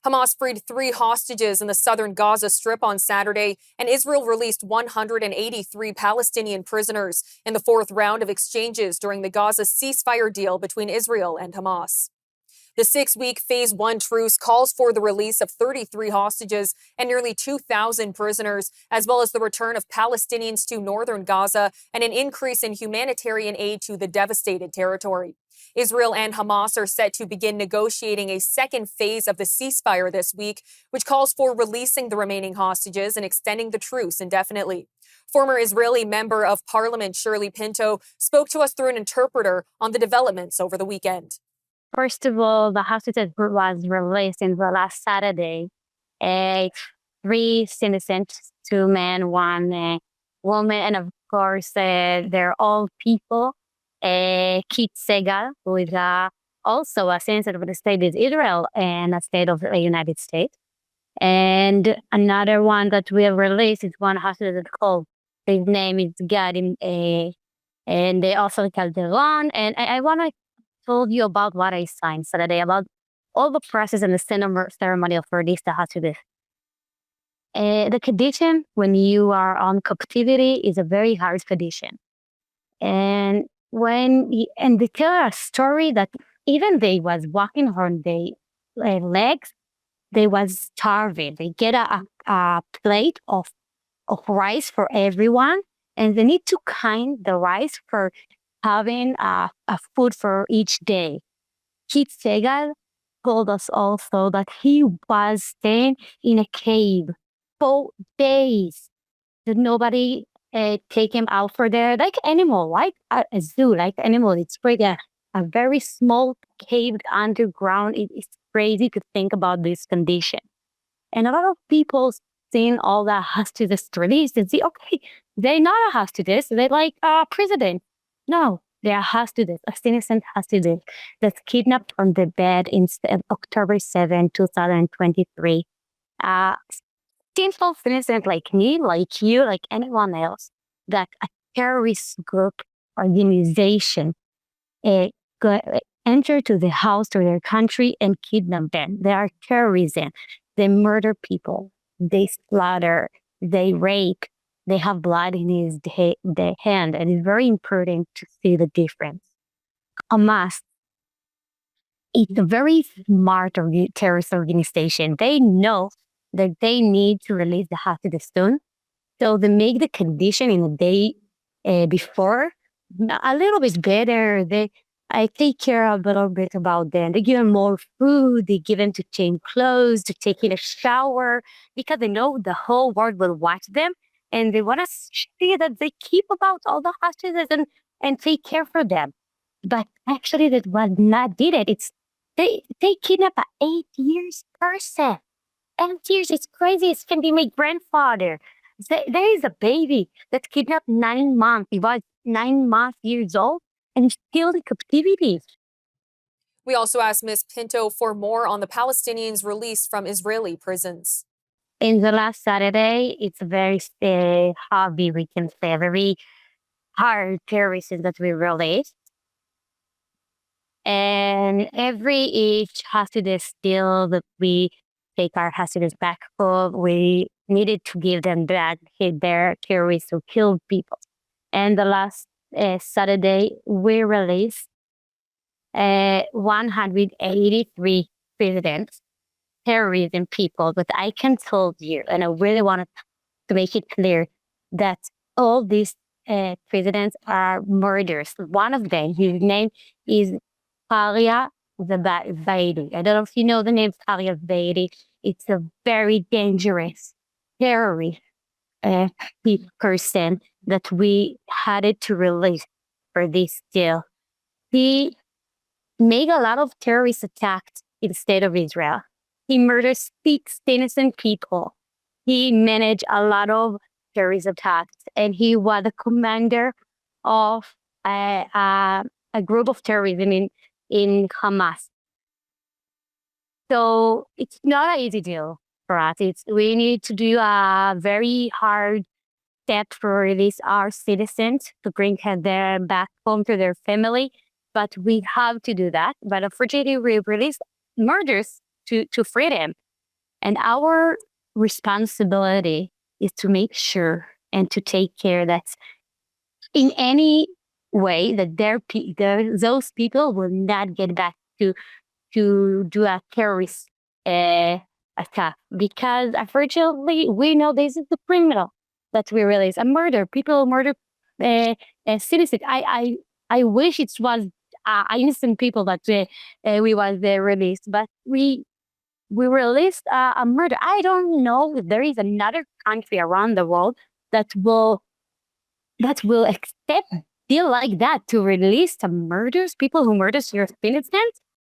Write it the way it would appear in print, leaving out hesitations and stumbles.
Hamas freed 3 hostages in the southern Gaza Strip on Saturday, and Israel released 183 Palestinian prisoners in the fourth round of exchanges during the Gaza ceasefire deal between Israel and Hamas. The 6-week Phase 1 truce calls for the release of 33 hostages and nearly 2,000 prisoners, as well as the return of Palestinians to northern Gaza and an increase in humanitarian aid to the devastated territory. Israel and Hamas are set to begin negotiating a second phase of the ceasefire this week, which calls for releasing the remaining hostages and extending the truce indefinitely. Former Israeli member of parliament Shirly Pinto spoke to us through an interpreter on the developments over the weekend. First of all, the hostage was released in the last Saturday. 3 citizens, 2 men, 1 woman, and of course, they're all people. Kit Segal, who is also a citizen of the state of Israel and a state of the United States. And another one that we have released is one hostage that's called, his name is Gadim, and they also called Calderon. And I want to told you about what I signed Saturday, about all the process and the ceremony for this to have to do. The condition when you are on captivity is a very hard condition. And they tell a story that even they was walking on their legs, they was starving. They get a plate of rice for everyone, and they need to kind the rice for having a food for each day. Kit Segal told us also that he was staying in a cave for days. That nobody take him out for there, like animal, like a zoo, like animal. It's pretty a very small cave underground. It's crazy to think about this condition. And a lot of people seeing all that hostages released and see, okay, they're not a hostage, they're like a president. No, they are hostages, a innocent hostage that's kidnapped from the bed in October 7, 2023. Simple innocent like me, like you, like anyone else, that a terrorist group organization enter to the house to their country and kidnap them. They are terrorism. They murder people. They slaughter. They rape. They have blood in their hand, and it's very important to see the difference. Hamas, it's a very smart terrorist organization. They know that they need to release the hostages soon, so they make the condition in the day before a little bit better. I take care a little bit about them. They give them more food. They give them to change clothes, to take in a shower, because they know the whole world will watch them, and they want to see that they keep about all the hostages and take care for them. But actually, that was not did it. It's they kidnap a 8 years person. 8 years, it's crazy. It can be my grandfather. There is a baby that kidnapped 9 months. He was 9 months old and still in captivity. We also asked Ms. Pinto for more on the Palestinians released from Israeli prisons. In the last Saturday, it's a very heavy, we can say, very hard terrorism that we released. And each hostage still that we take our hostages back home, we needed to give them back their terrorists who killed people. And the last Saturday, we released 183 presidents, terrorism people. But I can tell you, and I really want to make it clear, that all these presidents are murderers. One of them, his name is Faria Zaidi. I don't know if you know the name Faria Zaidi. It's a very dangerous terrorist person that we had to release for this deal. He made a lot of terrorist attacks in the state of Israel. He murdered 6 innocent people. He managed a lot of terrorist attacks, and he was the commander of a group of terrorism in Hamas. So it's not an easy deal for us. We need to do a very hard step to release our citizens, to bring them back home to their family. But we have to do that. But unfortunately, we release murders to free them. And our responsibility is to make sure and to take care that in any way that those people will not get back to do a terrorist uh, attack, because unfortunately we know this is the criminal that we release a murder. People murder citizens. I wish it was innocent people that we was released, but we released a murder. I don't know if there is another country around the world that will accept deal like that to release some murders, people who murders your citizens.